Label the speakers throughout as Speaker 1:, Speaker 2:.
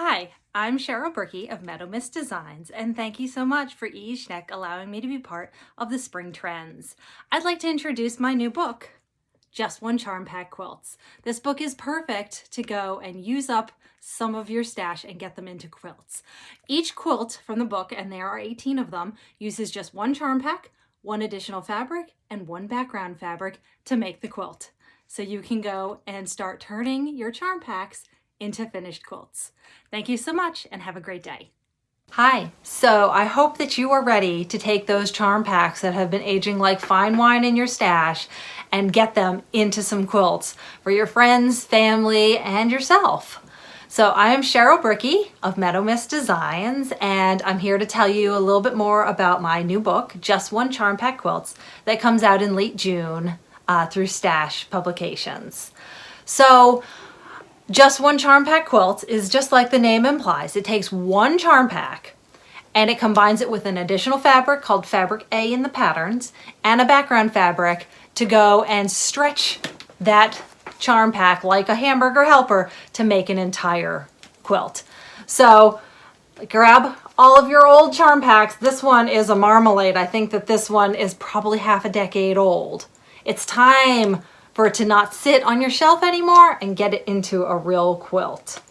Speaker 1: Hi, I'm Cheryl Brickey of Meadow Mist Designs, and thank you so much for Schneck allowing me to be part of the spring trends. I'd like to introduce my new book, Just One Charm Pack Quilts. This book is perfect to go and use up some of your stash and get them into quilts. Each quilt from the book, and there are 18 of them, uses just one charm pack, one additional fabric, and one background fabric to make the quilt. So you can go and start turning your charm packs into finished quilts. Thank you so much and have a great day. Hi, so I hope that you are ready to take those charm packs that have been aging like fine wine in your stash and get them into some quilts for your friends, family, and yourself. So I am Cheryl Brickey of Meadow Mist Designs, and I'm here to tell you a little bit more about my new book, Just One Charm Pack Quilts, that comes out in late June through Stash Publications. So Just One Charm Pack Quilts is just like the name implies. It takes one charm pack and it combines it with an additional fabric called fabric A in the patterns and a background fabric to go and stretch that charm pack like a hamburger helper to make an entire quilt. So grab all of your old charm packs. This one is a marmalade. I think that this one is probably half a decade old. It's time for it to not sit on your shelf anymore and get it into a real quilt.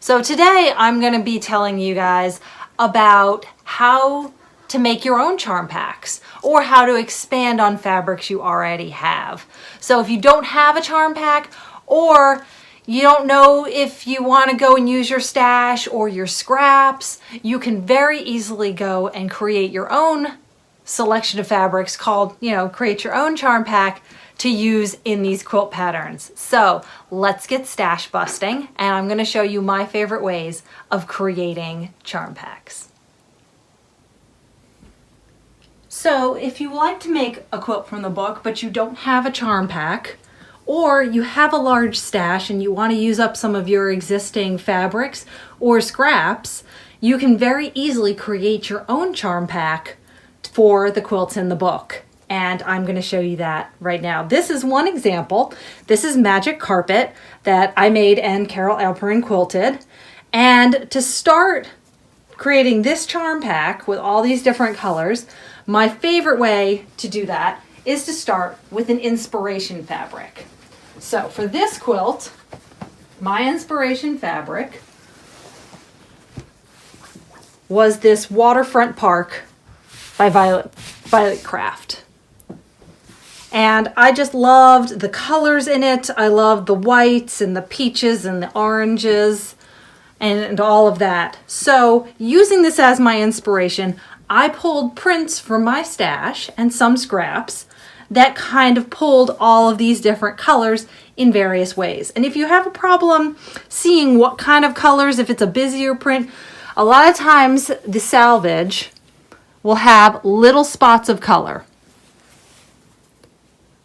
Speaker 1: So today I'm going to be telling you guys about how to make your own charm packs or how to expand on fabrics you already have. So if you don't have a charm pack or you don't know if you want to go and use your stash or your scraps, you can very easily go and create your own selection of fabrics called, create your own charm pack to use in these quilt patterns. So let's get stash busting, and I'm going to show you my favorite ways of creating charm packs. So if you like to make a quilt from the book but you don't have a charm pack, or you have a large stash and you want to use up some of your existing fabrics or scraps, you can very easily create your own charm pack for the quilts in the book. And I'm going to show you that right now. This is one example. This is Magic Carpet that I made and Carol Alperin quilted. And to start creating this charm pack with all these different colors, my favorite way to do that is to start with an inspiration fabric. So for this quilt, my inspiration fabric was this Waterfront Park by Violet Craft. And I just loved the colors in it. I loved the whites and the peaches and the oranges and all of that. So using this as my inspiration, I pulled prints from my stash and some scraps that kind of pulled all of these different colors in various ways. And if you have a problem seeing what kind of colors, if it's a busier print, a lot of times the salvage will have little spots of color.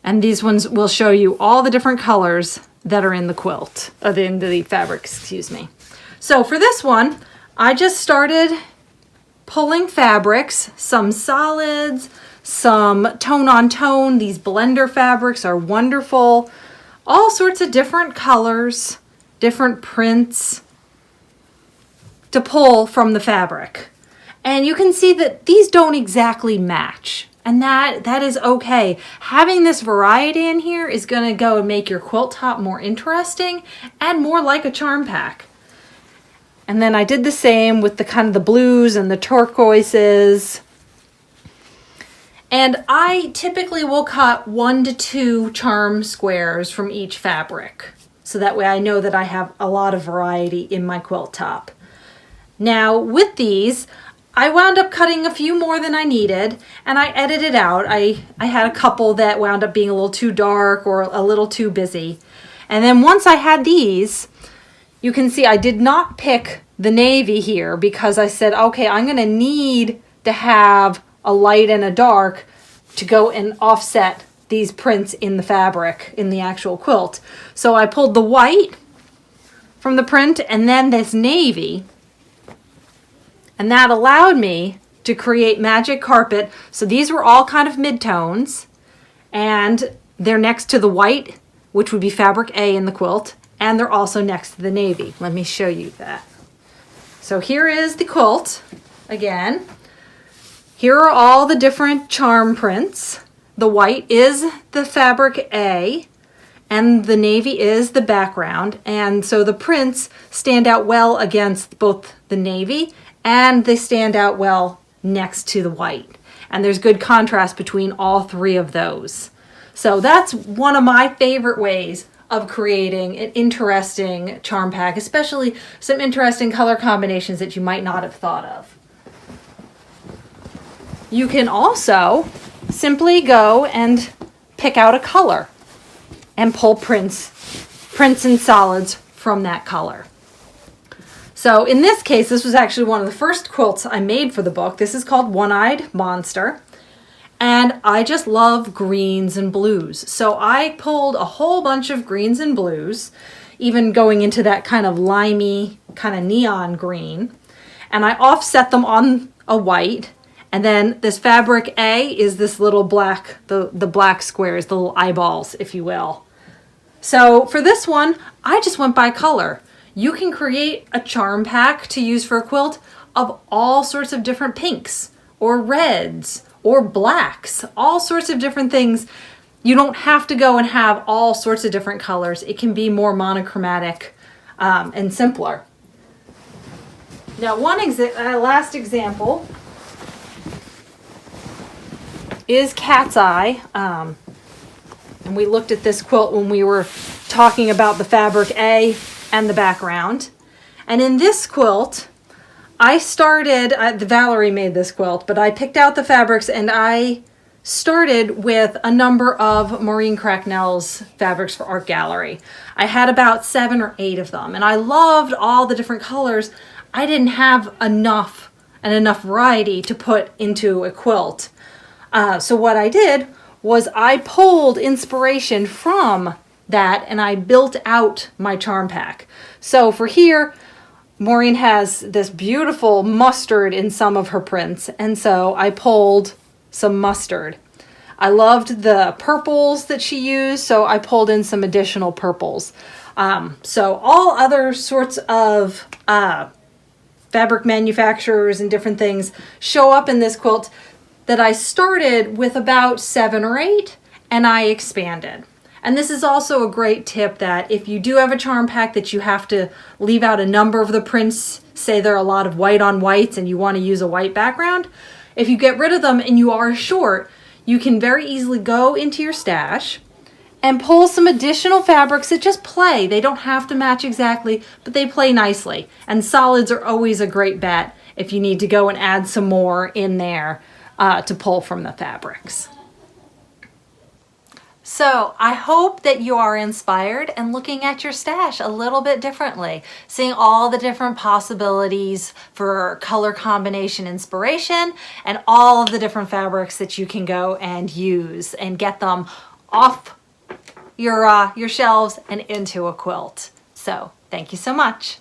Speaker 1: And these ones will show you all the different colors that are in the quilt, or in the fabric, excuse me. So for this one, I just started pulling fabrics, some solids, some tone on tone. These blender fabrics are wonderful. All sorts of different colors, different prints to pull from the fabric. And you can see that these don't exactly match. And that is okay. Having this variety in here is going to go and make your quilt top more interesting and more like a charm pack. And then I did the same with the kind of the blues and the turquoises. And I typically will cut 1 to 2 charm squares from each fabric. So that way I know that I have a lot of variety in my quilt top. Now with these, I wound up cutting a few more than I needed, and I edited out. I had a couple that wound up being a little too dark or a little too busy. And then once I had these, you can see I did not pick the navy here because I said, okay, I'm going to need to have a light and a dark to go and offset these prints in the fabric, in the actual quilt. So I pulled the white from the print and then this navy. And that allowed me to create Magic Carpet. So these were all kind of midtones. And they're next to the white, which would be fabric A in the quilt. And they're also next to the navy. Let me show you that. So here is the quilt again. Here are all the different charm prints. The white is the fabric A, and the navy is the background. And so the prints stand out well against both the navy, and they stand out well next to the white. And there's good contrast between all three of those. So that's one of my favorite ways of creating an interesting charm pack, especially some interesting color combinations that you might not have thought of. You can also simply go and pick out a color and pull prints and solids from that color. So in this case, this was actually one of the first quilts I made for the book. This is called One-Eyed Monster. And I just love greens and blues. So I pulled a whole bunch of greens and blues, even going into that kind of limey, kind of neon green. And I offset them on a white. And then this fabric A is this little black, the black squares, the little eyeballs, if you will. So for this one, I just went by color. You can create a charm pack to use for a quilt of all sorts of different pinks or reds or blacks, all sorts of different things. You don't have to go and have all sorts of different colors. It can be more monochromatic and simpler. Now, last example is Cat's Eye. And we looked at this quilt when we were talking about the fabric A and the background. And in this quilt, I started, Valerie made this quilt, but I picked out the fabrics and I started with a number of Maureen Cracknell's fabrics for Art Gallery. I had about 7 or 8 of them, and I loved all the different colors. I didn't have enough variety to put into a quilt. So what I did was I pulled inspiration from that and I built out my charm pack. So for here, Maureen has this beautiful mustard in some of her prints, and so I pulled some mustard. I loved the purples that she used, so I pulled in some additional purples. So all other sorts of fabric manufacturers and different things show up in this quilt that I started with about 7 or 8, and I expanded. And this is also a great tip that if you do have a charm pack that you have to leave out a number of the prints, say there are a lot of white on whites and you want to use a white background, if you get rid of them and you are short, you can very easily go into your stash and pull some additional fabrics that just play. They don't have to match exactly, but they play nicely. And solids are always a great bet if you need to go and add some more in there to pull from the fabrics. So I hope that you are inspired and looking at your stash a little bit differently, seeing all the different possibilities for color combination inspiration and all of the different fabrics that you can go and use and get them off your shelves and into a quilt. So thank you so much.